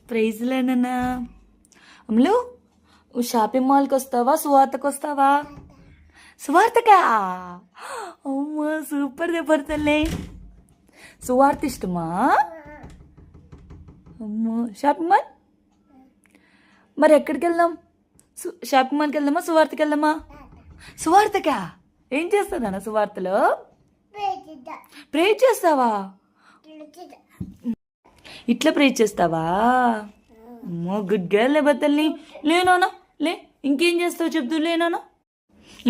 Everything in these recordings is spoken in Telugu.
ప్రైజ్లేనన్నా. అమ్ములు, నువ్వు షాపింగ్ మాల్కి వస్తావా, సువార్తకు వస్తావా? సువార్తకా? అమ్మా సూపర్ దెబ్బతల్లే. సువార్త ఇష్టమా? అమ్మో, షాపింగ్ మాల్ మరి ఎక్కడికి వెళ్దాం? షాపింగ్ మాల్కి వెళ్దామా, సువార్తకి వెళ్దామా? సువార్తకా? ఏం చేస్తానన్నా సువార్తలో? ప్రే చేస్తావా? ఇట్లా ప్రే చేస్తావా? అమ్మో గుడ్ గర్ల్ బద్దల్ని. లేనానా లే, ఇంకేం చేస్తావు చెప్తూ. లేనానా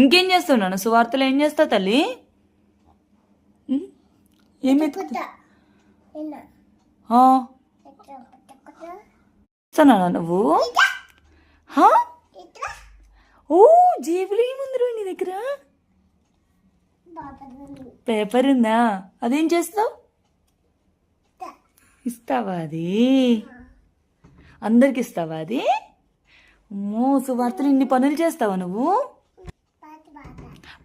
ఇంకేం చేస్తావు నాన్న? సువార్తలో ఏం చేస్తావు తల్లి? ఏమి ఇస్తానా నువ్వు? ఓ జేబులో ఏముందిరా నీ దగ్గర? పేపర్ ఉందా? అదేం చేస్తావు? ఇస్తావా అది? అందరికి ఇస్తావా అది? అమ్మో సువార్తలు ఇన్ని పనులు చేస్తావా నువ్వు?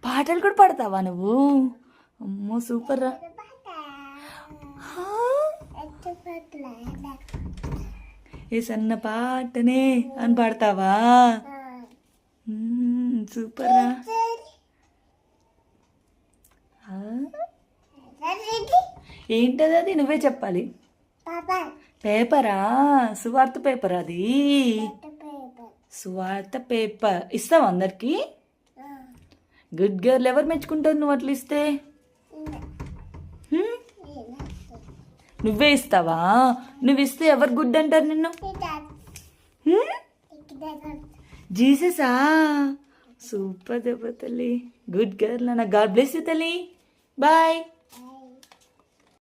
పాటలు కూడా పాడతావా నువ్వు? అమ్మో సూపర్ రా. ఏ సన్న పాటనే అని పాడతావా? సూపర్ రా. ఏంటది అది? నువ్వే చెప్పాలి. పేపరా? సువార్త పేపర్ అది. సువార్త పేపర్ ఇస్తావా అందరికి? Good girl. ఎవరు మెచ్చుకుంటారు నువ్వు అట్లా ఇస్తే? నువ్వే ఇస్తావా? నువ్వు ఇస్తే ఎవరు గుడ్ అంటారు నిన్ను? జీససా? సూపర్ దెబ్బ తల్లి. గుడ్ గర్ల్ అన్న. గాడ్ బ్లెస్ యూ తల్లి. బాయ్.